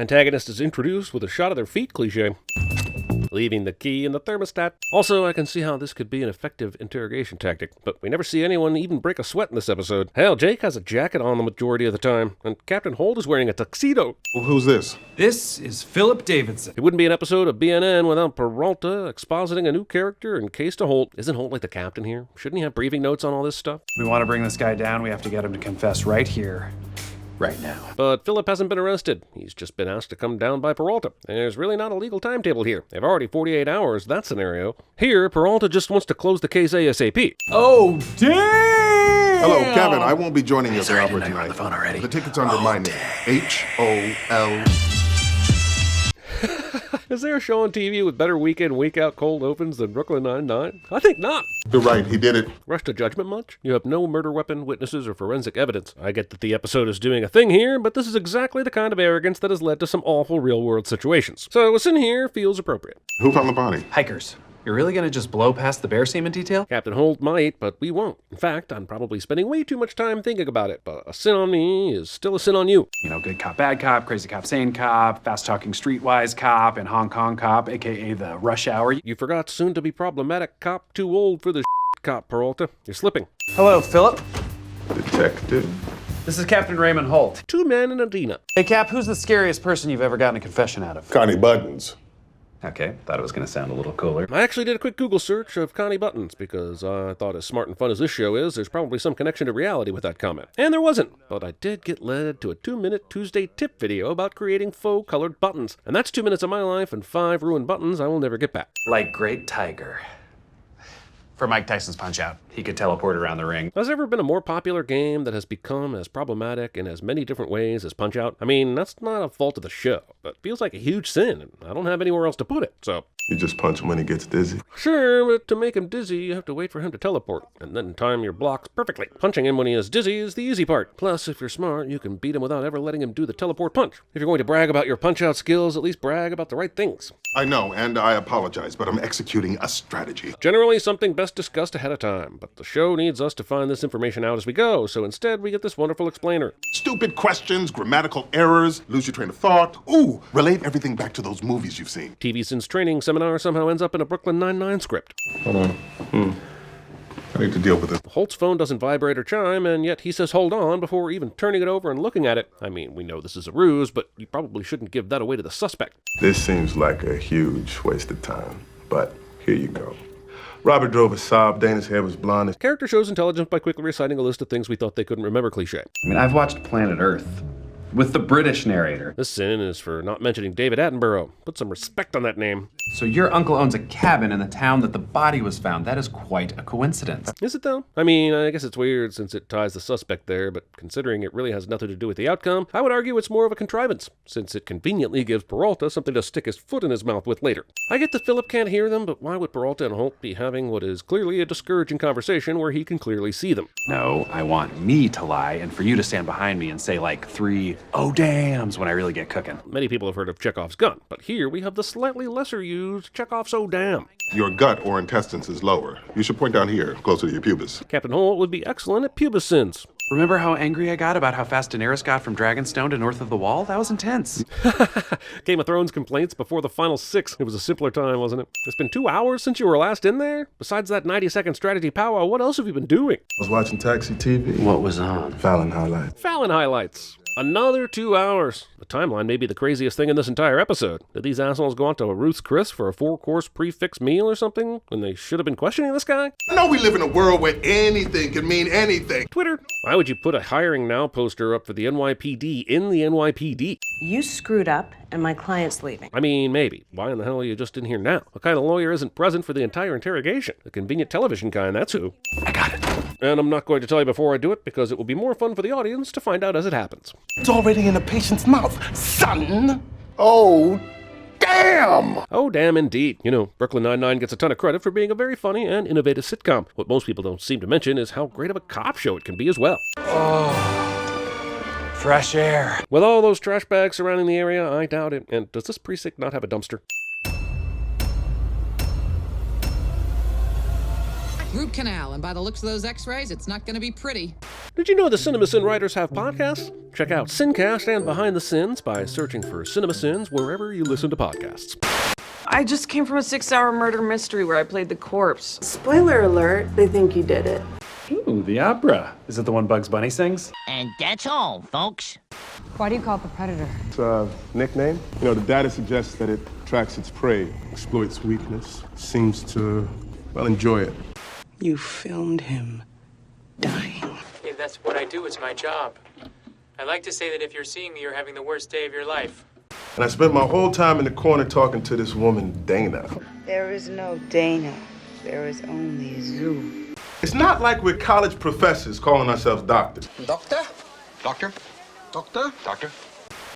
Antagonist is introduced with a shot of their feet cliché, leaving the key in the thermostat. Also, I can see how this could be an effective interrogation tactic, but we never see anyone even break a sweat in this episode. Hell, Jake has a jacket on the majority of the time, and Captain Holt is wearing a tuxedo. Well, who's this? This is Philip Davidson. It wouldn't be an episode of BNN without Peralta expositing a new character in case to Holt. Isn't Holt like the captain here? Shouldn't he have briefing notes on all this stuff? We want to bring this guy down, we have to get him to confess right here, right now. But Philip hasn't been arrested. He's just been asked to come down by Peralta. There's really not a legal timetable here. They've already 48 hours, that scenario. Here, Peralta just wants to close the case ASAP. Oh, damn! Hello, Kevin. I won't be joining you at the opera tonight. tonight. On the phone already. The ticket's under my name. H-O-L. Is there a show on TV with better week-in, week-out cold opens than Brooklyn Nine-Nine? I think not. You're right, he did it. Rush to judgment much? You have no murder weapon, witnesses, or forensic evidence. I get that the episode is doing a thing here, but this is exactly the kind of arrogance that has led to some awful real-world situations. So what's in here feels appropriate. Who found the body? Hikers. You're really gonna just blow past the bear semen detail? Captain Holt might, but we won't. In fact, I'm probably spending way too much time thinking about it, but a sin on me is still a sin on you. You know, good cop, bad cop, crazy cop, sane cop, fast-talking streetwise cop, and Hong Kong cop, aka the rush hour. You forgot soon-to-be problematic cop, too old for the cop, Peralta. You're slipping. Hello, Philip. Detective. This is Captain Raymond Holt. 2 men and a Dina. Hey, Cap, who's the scariest person you've ever gotten a confession out of? Connie Buttons. Okay, thought it was gonna sound a little cooler. I actually did a quick Google search of Connie Buttons because I thought as smart and fun as this show is, there's probably some connection to reality with that comment. And there wasn't, but I did get led to a 2-minute Tuesday tip video about creating faux colored buttons. And that's 2 minutes of my life and 5 ruined buttons I will never get back. Like Great Tiger. For Mike Tyson's Punch-Out. He could teleport around the ring. Has there ever been a more popular game that has become as problematic in as many different ways as Punch-Out? I mean, that's not a fault of the show, but feels like a huge sin, and I don't have anywhere else to put it, so... You just punch him when he gets dizzy. Sure, but to make him dizzy, you have to wait for him to teleport, and then time your blocks perfectly. Punching him when he is dizzy is the easy part. Plus, if you're smart, you can beat him without ever letting him do the teleport punch. If you're going to brag about your Punch-Out skills, at least brag about the right things. I know, and I apologize, but I'm executing a strategy. Generally something best discussed ahead of time, but the show needs us to find this information out as we go, so instead we get this wonderful explainer. Stupid questions, grammatical errors, lose your train of thought. Ooh, relate everything back to those movies you've seen. TVSins training seminar somehow ends up in a Brooklyn Nine-Nine script. Hold on. I need to deal with this. Holt's phone doesn't vibrate or chime, and yet he says hold on before even turning it over and looking at it. I mean, we know this is a ruse, but you probably shouldn't give that away to the suspect. This seems like a huge waste of time, but here you go. Robert drove a Saab. Dana's hair was blonde. Character shows intelligence by quickly reciting a list of things we thought they couldn't remember cliché. I mean, I've watched Planet Earth with the British narrator. This sin is for not mentioning David Attenborough. Put some respect on that name. So your uncle owns a cabin in the town that the body was found. That is quite a coincidence. Is it though? I mean, I guess it's weird since it ties the suspect there, but considering it really has nothing to do with the outcome, I would argue it's more of a contrivance, since it conveniently gives Peralta something to stick his foot in his mouth with later. I get that Philip can't hear them, but why would Peralta and Holt be having what is clearly a discouraging conversation where he can clearly see them? No, I want me to lie and for you to stand behind me and say like 3 "oh damns" when I really get cooking. Many people have heard of Chekhov's gun, but here we have the slightly lesser used Chekhov's "oh damn." Your gut or intestines is lower. You should point down here, closer to your pubis. Captain Holt would be excellent at TVSins. Remember how angry I got about how fast Daenerys got from Dragonstone to north of the Wall? That was intense. Game of Thrones complaints before the final 6. It was a simpler time, wasn't it? It's been 2 hours since you were last in there? Besides that 90-second strategy powwow, what else have you been doing? I was watching Taxi TV. What was on? Fallon highlights. Fallon highlights. Another 2 hours. The timeline may be the craziest thing in this entire episode. Did these assholes go out to Ruth's Chris for a 4-course prefix meal or something when they should have been questioning this guy? I know we live in a world where anything can mean anything. Twitter. Why would you put a hiring now poster up for the NYPD in the NYPD? You screwed up, and my client's leaving. I mean, maybe. Why in the hell are you just in here now? What kind of lawyer isn't present for the entire interrogation? The convenient television kind, that's who. I got it. And I'm not going to tell you before I do it because it will be more fun for the audience to find out as it happens. It's already in the patient's mouth, son. Oh, damn! Oh, damn indeed. You know, Brooklyn Nine-Nine gets a ton of credit for being a very funny and innovative sitcom. What most people don't seem to mention is how great of a cop show it can be as well. Oh, fresh air. With all those trash bags surrounding the area, I doubt it. And does this precinct not have a dumpster? Root canal, and by the looks of those x-rays, it's not going to be pretty. Did you know the CinemaSin writers have podcasts? Check out Sincast and Behind the Sins by searching for CinemaSins wherever you listen to podcasts. I just came from a 6-hour murder mystery where I played the corpse. Spoiler alert, they think you did it. Ooh, the opera. Is it the one Bugs Bunny sings? And that's all, folks. Why do you call it the Predator? It's a nickname. You know, the data suggests that it tracks its prey, exploits weakness, seems to, well, enjoy it. You filmed him dying. Hey, that's what I do. It's my job. I like to say that if you're seeing me, you're having the worst day of your life. And I spent my whole time in the corner talking to this woman, Dana. There is no Dana. There is only Zoo. It's not like we're college professors calling ourselves doctors. Doctor? Doctor? Doctor? Doctor?